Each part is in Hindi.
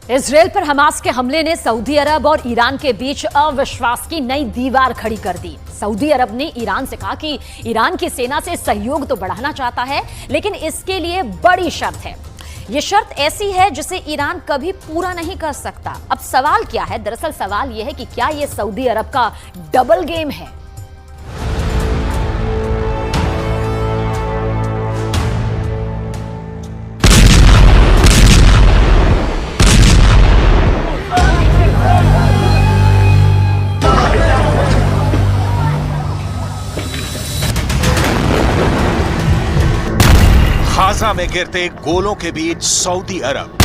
इजरायल पर हमास के हमले ने सऊदी अरब और ईरान के बीच अविश्वास की नई दीवार खड़ी कर दी। सऊदी अरब ने ईरान से कहा कि ईरान की सेना से सहयोग तो बढ़ाना चाहता है, लेकिन इसके लिए बड़ी शर्त है। यह शर्त ऐसी है जिसे ईरान कभी पूरा नहीं कर सकता। अब सवाल क्या है? दरअसल सवाल यह है कि क्या यह सऊदी अरब का डबल गेम है? गाजा में गिरते गोलों के बीच सऊदी अरब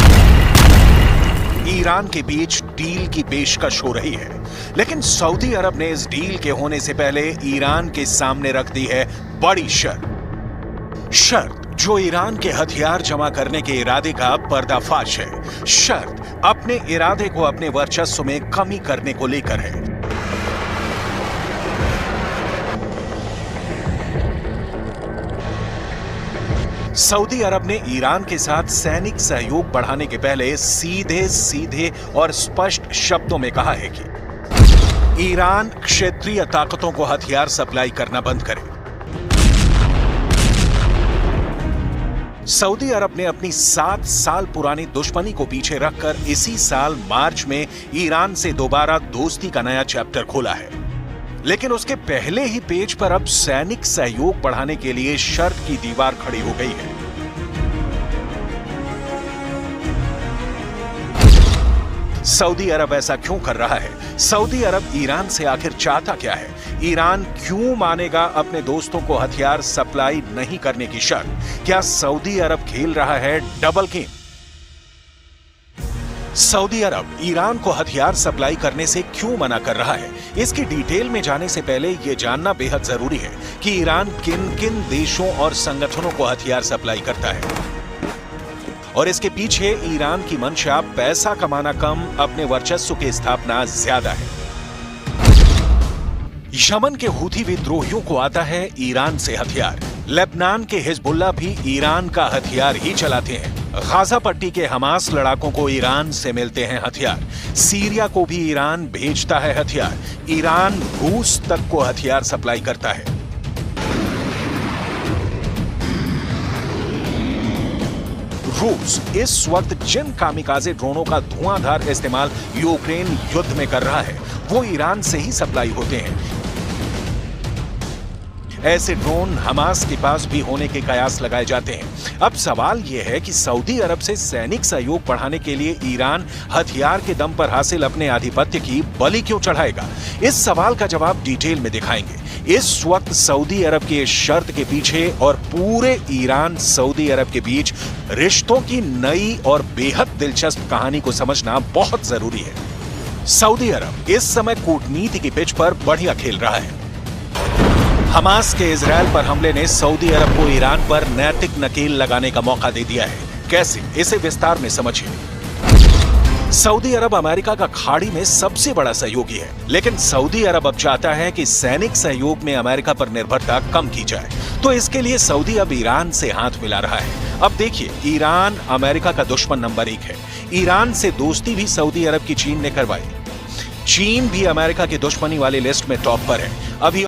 ईरान के बीच डील की पेशकश हो रही है, लेकिन सऊदी अरब ने इस डील के होने से पहले ईरान के सामने रख दी है बड़ी शर्त जो ईरान के हथियार जमा करने के इरादे का पर्दाफाश है। शर्त अपने इरादे को अपने वर्चस्व में कमी करने को लेकर है। सऊदी अरब ने ईरान के साथ सैनिक सहयोग बढ़ाने के पहले सीधे और स्पष्ट शब्दों में कहा है कि ईरान क्षेत्रीय ताकतों को हथियार सप्लाई करना बंद करे। सऊदी अरब ने अपनी 7 साल पुरानी दुश्मनी को पीछे रखकर इसी साल मार्च में ईरान से दोबारा दोस्ती का नया चैप्टर खोला है, लेकिन उसके पहले ही पेज पर अब सैनिक सहयोग बढ़ाने के लिए शर्त की दीवार खड़ी हो गई है। सऊदी अरब ऐसा क्यों कर रहा है? सऊदी अरब ईरान से आखिर चाहता क्या है? ईरान क्यों मानेगा अपने दोस्तों को हथियार सप्लाई नहीं करने की शर्त? क्या सऊदी अरब खेल रहा है डबल गेम? सऊदी अरब ईरान को हथियार सप्लाई करने से क्यों मना कर रहा है? इसकी डिटेल में जाने से पहले यह जानना बेहद जरूरी है कि ईरान किन किन देशों और संगठनों को हथियार सप्लाई करता है, और इसके पीछे ईरान की मंशा पैसा कमाना कम, अपने वर्चस्व की स्थापना ज्यादा है। यमन के हूथी विद्रोहियों को आता है ईरान से हथियार। लेबनान के हिजबुल्लाह भी ईरान का हथियार ही चलाते हैं। गाजा पट्टी के हमास लड़ाकों को ईरान से मिलते हैं हथियार। सीरिया को भी ईरान भेजता है हथियार। ईरान रूस तक को हथियार सप्लाई करता है। रूस इस वक्त जिन कामिकाजे ड्रोनों का धुआंधार इस्तेमाल यूक्रेन युद्ध में कर रहा है, वो ईरान से ही सप्लाई होते हैं। ऐसे ड्रोन हमास के पास भी होने के कयास लगाए जाते हैं। अब सवाल यह है कि सऊदी अरब से सैनिक सहयोग बढ़ाने के लिए ईरान हथियार के दम पर हासिल अपने आधिपत्य की बलि क्यों चढ़ाएगा? इस सवाल का जवाब डिटेल में दिखाएंगे। इस वक्त सऊदी अरब की इस शर्त के पीछे और पूरे ईरान सऊदी अरब के बीच रिश्तों की नई और बेहद दिलचस्प कहानी को समझना बहुत जरूरी है। सऊदी अरब इस समय कूटनीति की पिच पर बढ़िया खेल रहा है। हमास के इजरायल पर हमले ने सऊदी अरब को ईरान पर नैतिक नकेल लगाने का मौका दे दिया है। कैसे? इसे विस्तार में समझिए। सऊदी अरब अमेरिका का खाड़ी में सबसे बड़ा सहयोगी है, लेकिन सऊदी अरब अब चाहता है कि सैनिक सहयोग में अमेरिका पर निर्भरता कम की जाए। तो इसके लिए सऊदी अब ईरान से हाथ मिला रहा है। अब देखिए, ईरान अमेरिका का दुश्मन नंबर 1 है। ईरान से दोस्ती भी सऊदी अरब की चीन ने करवाई। चीन भी अमेरिका की दुश्मनी वाली लिस्ट में टॉप पर है। अभी